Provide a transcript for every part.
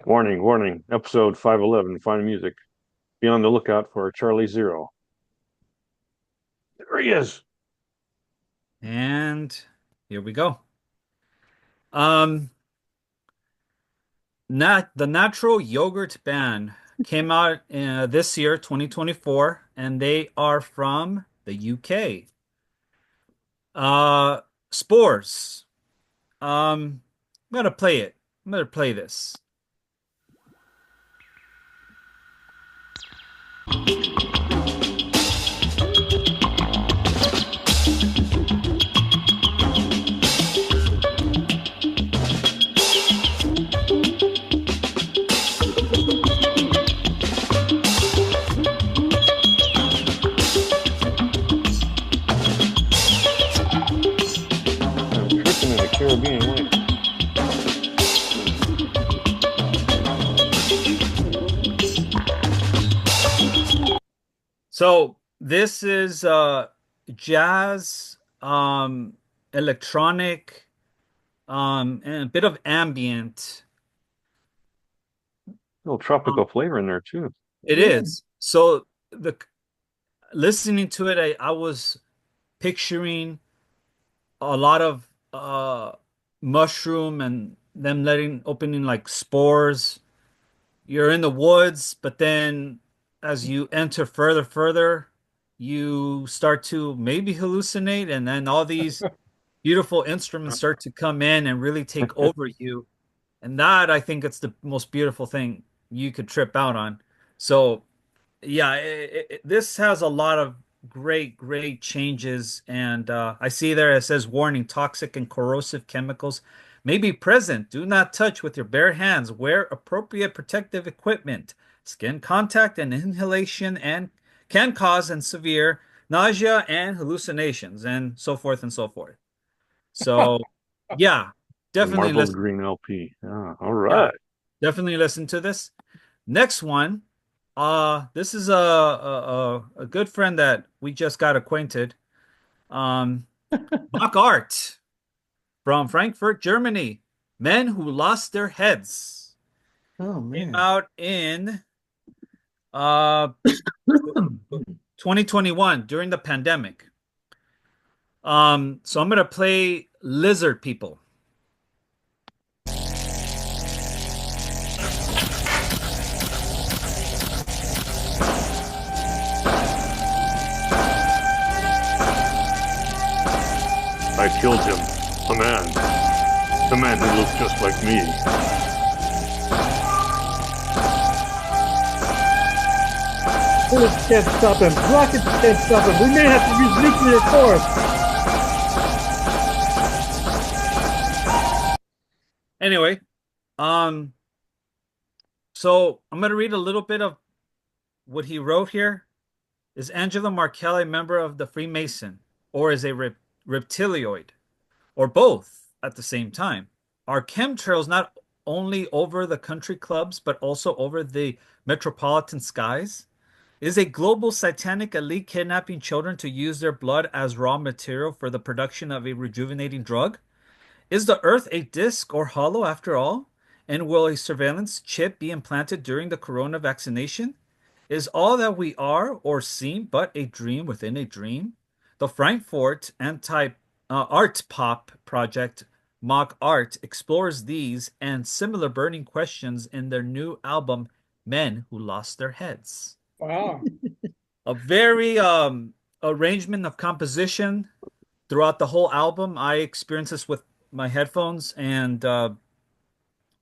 Warning, warning. Episode 511, Find Music. Be on the lookout for Charlie Zero. There he is. And here we go. Um, the Natural Yogurt Band came out this year, 2024, and they are from the UK. Uh, Spores. I'm gonna play it. I'm gonna play this. I'm tripping in the Caribbean way. So this is jazz, electronic, and a bit of ambient. Little Um, tropical flavor in there too. it Yeah. is. So the listening to it, I was picturing a lot of mushroom and them letting opening like spores. You're in the woods, but then as you enter further, you start to maybe hallucinate, and then all these beautiful instruments start to come in and really take over you. And that I think it's the most beautiful thing you could trip out on. So yeah, this has a lot of great changes, and I see there it says warning: toxic and corrosive chemicals may be present. Do not touch with your bare hands. Wear appropriate protective equipment. Skin contact and inhalation and can cause and severe nausea and hallucinations, and so forth and so forth. So yeah, The definitely marbled listen. green LP. Ah, all Yeah, right. definitely listen to this. Next one, this is a good friend that we just got acquainted. Um, mockART from Frankfurt, Germany. Men Who Lost Their Heads Oh came man. out in uh 2021 during the pandemic. So I'm gonna play Lizard People. I killed him. A man. The man who looked just like me. Bullets can't stop him. Rockets can't stop him. We may have to use nuclear force. Anyway, um, so I'm gonna read a little bit of what he wrote here. Is Angela Merkel a member of the Freemason, or is a reptilioid, or both at the same time? Are chemtrails not only over the country clubs, but also over the metropolitan skies? Is a global satanic elite kidnapping children to use their blood as raw material for the production of a rejuvenating drug? Is the Earth a disk or hollow after all? And will a surveillance chip be implanted during the corona vaccination? Is all that we are or seem but a dream within a dream? The Frankfurt anti art pop project mockART explores these and similar burning questions in their new album Men Who Lost Their Heads. Wow. A very arrangement of composition throughout the whole album. I experienced this with my headphones, and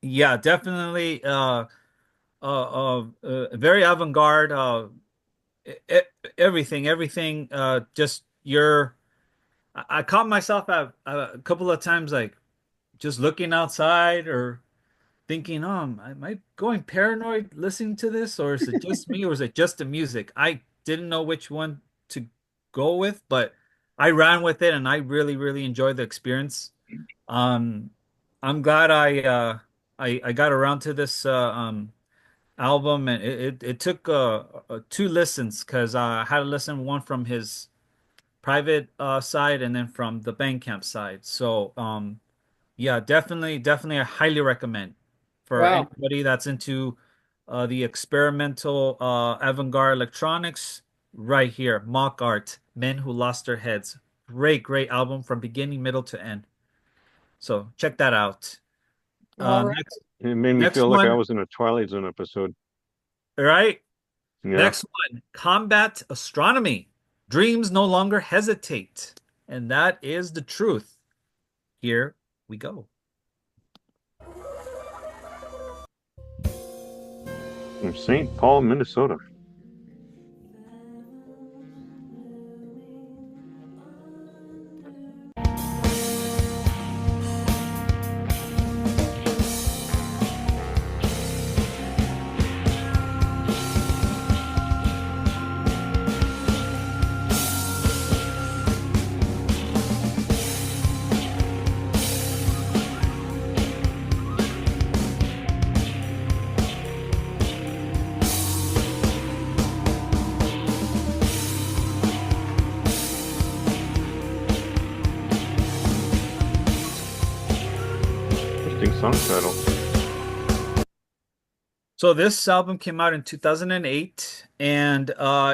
yeah, definitely very avant-garde. E- e- everything. Just your. I caught myself at a couple of times, like just looking outside or thinking, am I going paranoid listening to this, or is it just me, or is it just the music? I didn't know which one to go with, but I ran with it, and I really enjoyed the experience. Um, I'm glad I got around to this album, and it took two listens because I had to listen one from his private side and then from the Bandcamp side. So yeah, definitely I highly recommend for Wow. anybody that's into the experimental avant-garde electronics. Right here, mockART, Men Who Lost Their Heads. Great, great album from beginning, middle to end. So check that out. All right. Next, It made me next feel like I one, was in a Twilight Zone episode. right? Yeah. Next one, Combat Astronomy. Dreams no longer hesitate. And that is the truth. Here we go. From St. Paul, Minnesota. Interesting song title. So this album came out in 2008, and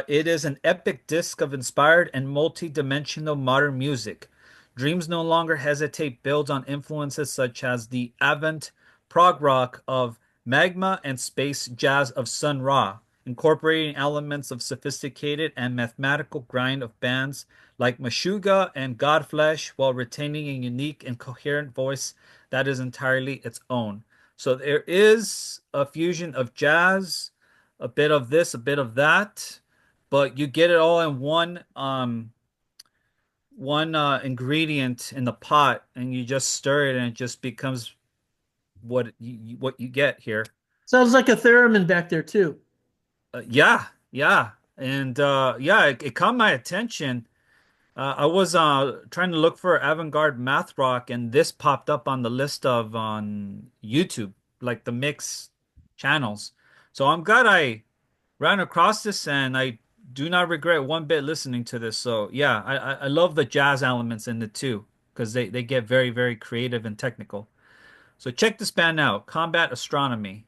it is an epic disc of inspired and multi-dimensional modern music. Dreams No Longer Hesitate builds on influences such as the avant prog rock of Magma and space jazz of Sun Ra, incorporating elements of sophisticated and mathematical grind of bands like Meshuggah and Godflesh while retaining a unique and coherent voice that is entirely its own. So there is a fusion of jazz, a bit of this, a bit of that, but you get it all in one ingredient in the pot, and you just stir it, and it just becomes what you get here. Sounds like a theremin back there too. Yeah, yeah, and yeah, it caught my attention. I was trying to look for avant-garde math rock, and this popped up on the list of on YouTube, like the mix channels. So I'm glad I ran across this, and I do not regret one bit listening to this. So yeah, I love the jazz elements in it too, because they get very, very creative and technical. So check this band out, Combat Astronomy.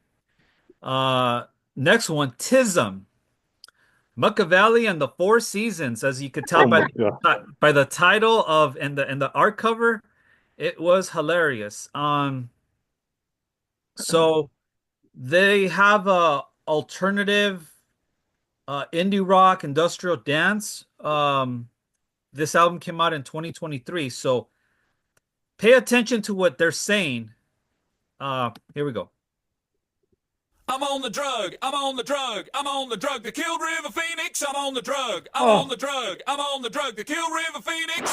Uh, Next one, TISM. Machiavelli and the Four Seasons, as you could tell Oh my God. by the title of and the art cover, it was hilarious. So they have a alternative indie rock industrial dance. This album came out in 2023, so pay attention to what they're saying. Here we go. I'm on the drug, I'm on the drug, I'm on the drug that killed River Phoenix. I'm on the drug, I'm Oh. on the drug, I'm on the drug that killed River Phoenix.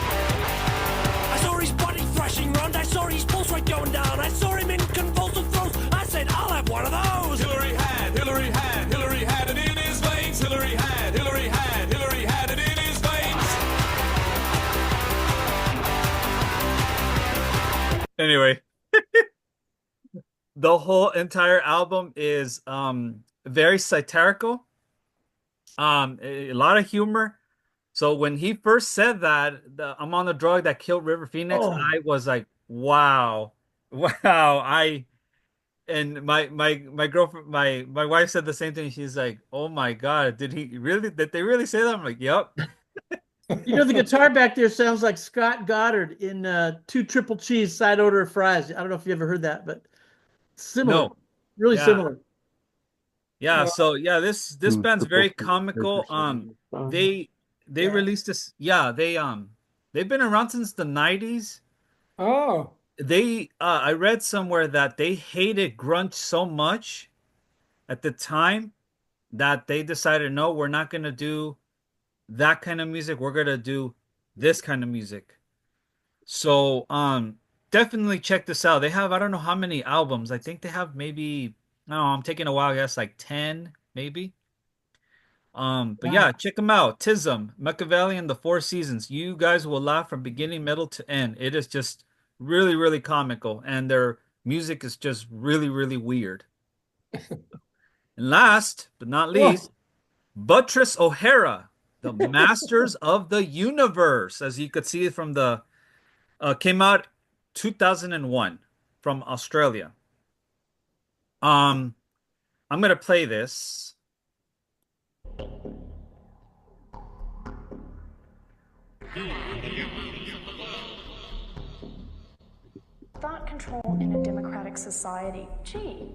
I saw his body thrashing round, I saw his pulse rate going down, I saw him in convulsive throes. I said, I'll have one of those. Hillary had, Hillary had, Hillary had it in his veins. Hillary had, Hillary had, Hillary had it in his veins. Anyway, the whole entire album is very satirical, a lot of humor. So when he first said that, I'm on the drug that killed River Phoenix, Oh. I was like, wow, wow. And my girlfriend, my wife said the same thing. She's like, oh my God, did they really say that? I'm like, yep. You know, the guitar back there sounds like Scott Goddard in Two Triple Cheese Side Order of Fries. I don't know if you ever heard that, but similar, No. really Yeah. similar. Yeah, so yeah, this band's very comical. They Yeah. released this, yeah, they've been around since the 90s. Oh. They I read somewhere that they hated grunge so much at the time that they decided, no, we're not gonna do that kind of music. We're gonna do this kind of music. So definitely check this out. They have, I don't know how many albums. I think they have maybe, no, I'm taking a while, I guess like 10 maybe. But yeah, check them out. TISM, Machiavelli and the Four Seasons. You guys will laugh from beginning, middle to end. It is just really, really comical, and their music is just really, really weird. And last but not Whoa. least, Buttress O'Hara, the Masters of the Universe, as you could see from the came out 2001 from Australia. I'm gonna play this. Thought control in a democratic society. Gee.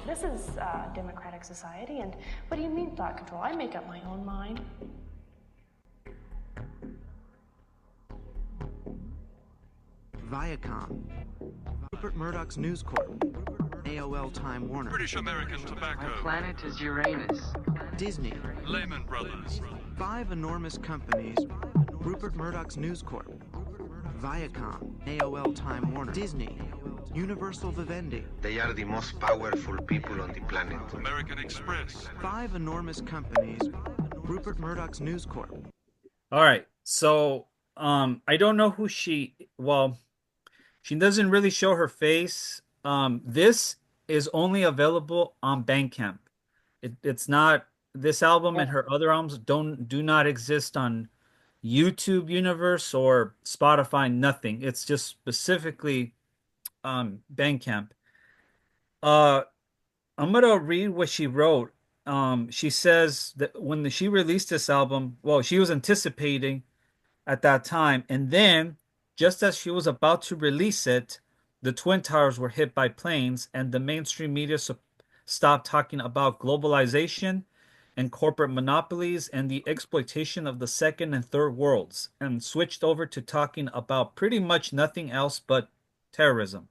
This is a democratic society, and what do you mean thought control? I make up my own mind. Viacom, Rupert Murdoch's News Corp, AOL Time Warner, British American Tobacco, My planet is Uranus. Disney, Lehman Brothers, 5 enormous companies, Rupert Murdoch's News Corp, Viacom, AOL Time Warner, Disney, Universal Vivendi, They are the most powerful people on the planet. American Express. 5 enormous companies, Rupert Murdoch's News Corp. All right, so I don't know who well, she doesn't really show her face. This is only available on Bandcamp. It's not this album and her other albums do not exist on YouTube Universe or Spotify, nothing. It's just specifically Bandcamp. I'm gonna read what she wrote. She says that when she released this album, well, she was anticipating at that time, and then just as she was about to release it, the Twin Towers were hit by planes, and the mainstream media stopped talking about globalization and corporate monopolies and the exploitation of the second and third worlds, and switched over to talking about pretty much nothing else but terrorism.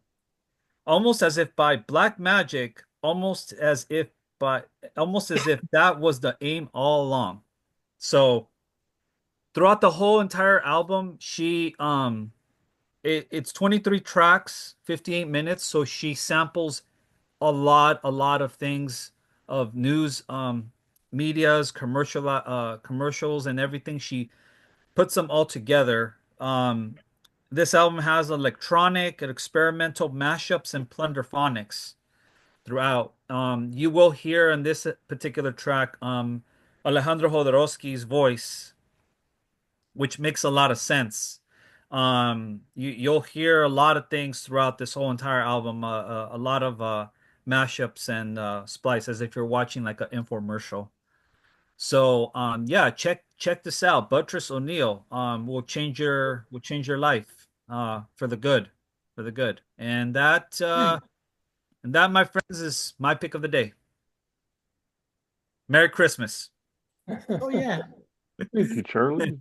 Almost as if by black magic, almost as if that was the aim all along. So throughout the whole entire album, it's 23 tracks, 58 minutes, so she samples a lot of things of news, medias, commercials and everything. She puts them all together. This album has electronic and experimental mashups and plunderphonics throughout. You will hear in this particular track Alejandro Jodorowsky's voice, which makes a lot of sense. You'll hear a lot of things throughout this whole entire album, a lot of mashups and splice, as if you're watching like an infomercial. So yeah, check this out. Buttress O'Neill will change your life for the good, for the good. And that, my friends, is my pick of the day. Merry Christmas. Oh yeah. Thank you, Charlie.